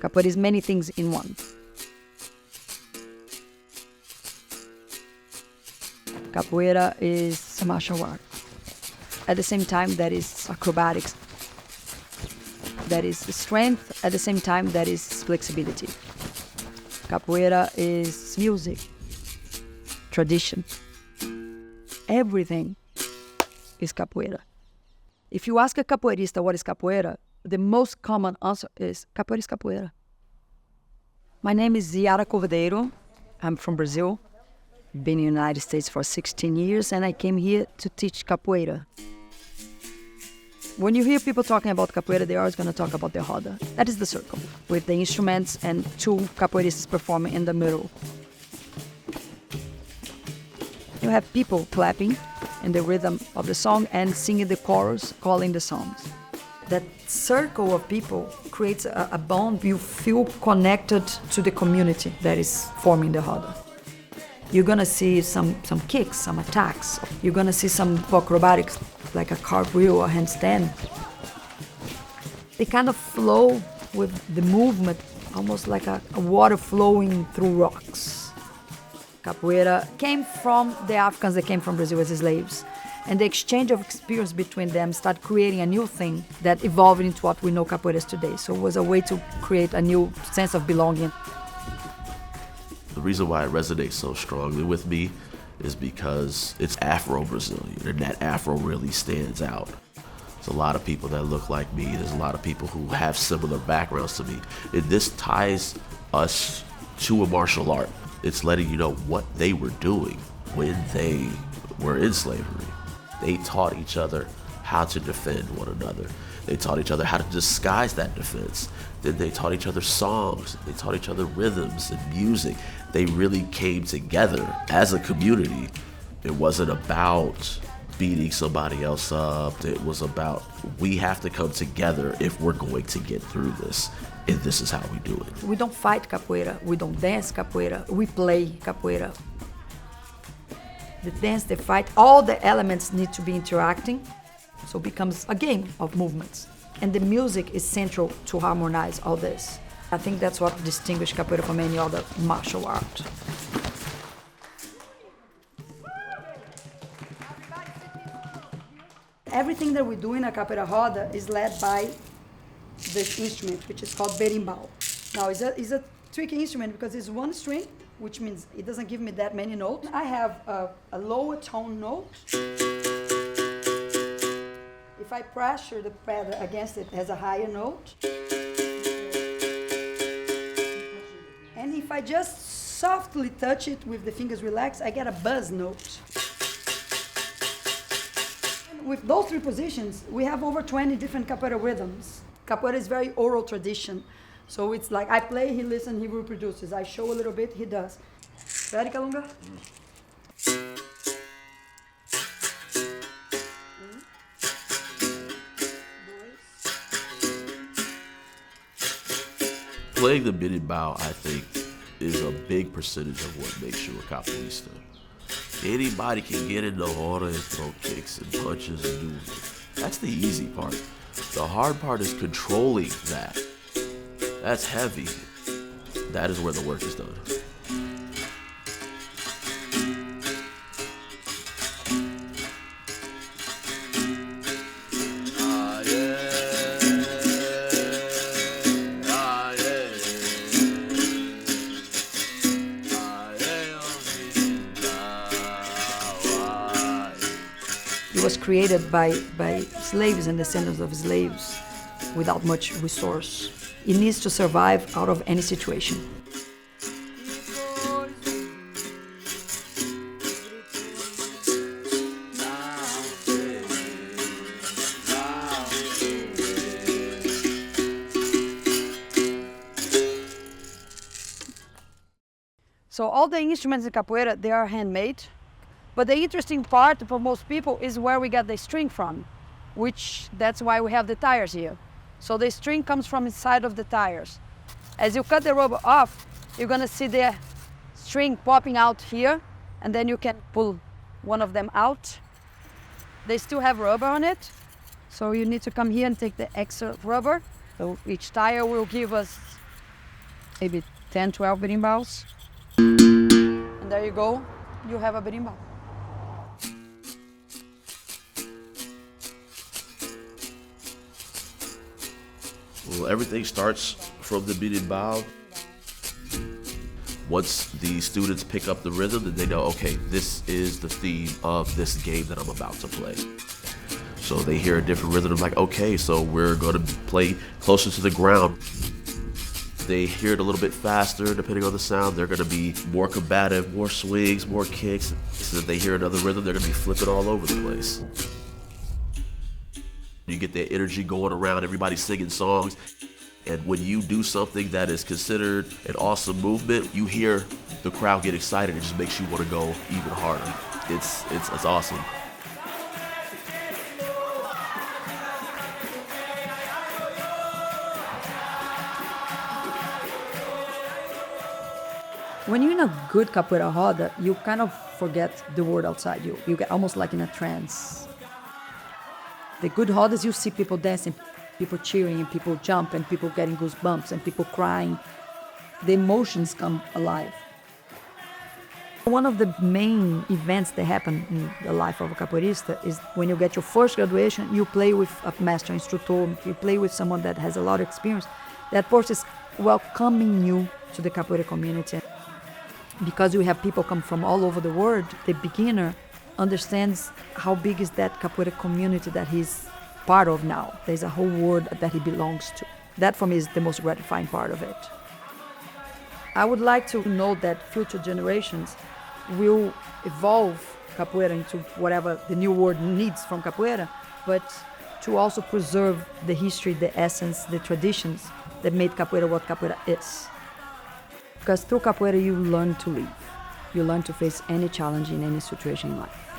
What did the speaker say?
Capoeira is many things in one. Capoeira is a martial art. At the same time, that is acrobatics. That is strength. At the same time, that is flexibility. Capoeira is music, tradition. Everything is capoeira. If you ask a capoeirista what is capoeira, the most common answer is capoeira is capoeira. My name is Yara Cordeiro. I'm from Brazil. Been in the United States for 16 years, and I came here to teach capoeira. When you hear people talking about capoeira, they're always going to talk about the roda. That is the circle, with the instruments and two capoeiristas performing in the middle. You have people clapping in the rhythm of the song and singing the chorus, calling the songs. That circle of people creates a bond. You feel connected to the community that is forming the roda. You're going to see some kicks, some attacks. You're going to see some acrobatics, like a cartwheel or handstand. They kind of flow with the movement, almost like a water flowing through rocks. Capoeira came from the Africans that came from Brazil as slaves. And the exchange of experience between them started creating a new thing that evolved into what we know capoeira is today. So it was a way to create a new sense of belonging. The reason why it resonates so strongly with me is because it's Afro-Brazilian, and that Afro really stands out. There's a lot of people that look like me. There's a lot of people who have similar backgrounds to me. And this ties us to a martial art. It's letting you know what they were doing when they were in slavery. They taught each other how to defend one another. They taught each other how to disguise that defense. Then they taught each other songs. They taught each other rhythms and music. They really came together as a community. It wasn't about beating somebody else up. It was about, we have to come together if we're going to get through this. And this is how we do it. We don't fight capoeira. We don't dance capoeira. We play capoeira. The dance, the fight, all the elements need to be interacting. So it becomes a game of movements. And the music is central to harmonize all this. I think that's what distinguishes capoeira from any other martial art. Everything that we do in a capoeira roda is led by this instrument, which is called berimbau. Now, it's a tricky instrument because it's one string, which means it doesn't give me that many notes. I have a lower tone note. If I pressure the pedal against it, it has a higher note. And if I just softly touch it with the fingers relaxed, I get a buzz note. With those three positions, we have over 20 different capoeira rhythms. Capoeira is very oral tradition. So it's like I play, he listens, he reproduces. I show a little bit, he does. Ready, Kalunga? Playing the berimbau, I think, is a big percentage of what makes you a capoeirista. Anybody can get in the roda and throw kicks and punches and do it. That's the easy part. The hard part is controlling that. That's heavy. That is where the work is done. It was created by slaves and descendants of slaves without much resource. It needs to survive out of any situation. So all the instruments in capoeira, they are handmade. But the interesting part for most people is where we get the string from, which that's why we have the tires here. So the string comes from inside of the tires. As you cut the rubber off, you're gonna see the string popping out here, and then you can pull one of them out. They still have rubber on it, so you need to come here and take the extra rubber. So each tire will give us maybe 10, 12 berimbaus. And there you go, you have a berimbau. Well, everything starts from the berimbau. Once the students pick up the rhythm, then they know, okay, this is the theme of this game that I'm about to play. So they hear a different rhythm, like, okay, so we're gonna play closer to the ground. They hear it a little bit faster, depending on the sound. They're gonna be more combative, more swings, more kicks. So if they hear another rhythm, they're gonna be flipping all over the place. You get that energy going around, everybody singing songs. And when you do something that is considered an awesome movement, you hear the crowd get excited. It just makes you want to go even harder. It's awesome. When you're in a good capoeira roda, you kind of forget the world outside you. You get almost like in a trance. The good rodas, you see people dancing, people cheering, and people jump, and people getting goosebumps, and people crying. The emotions come alive. One of the main events that happen in the life of a capoeirista is when you get your first graduation, you play with a master instructor, you play with someone that has a lot of experience. That person is welcoming you to the capoeira community. Because you have people come from all over the world, the beginner understands how big is that capoeira community that he's part of now. There's a whole world that he belongs to. That for me is the most gratifying part of it. I would like to know that future generations will evolve capoeira into whatever the new world needs from capoeira, but to also preserve the history, the essence, the traditions that made capoeira what capoeira is. Because through capoeira you learn to live. You learn to face any challenge in any situation in life.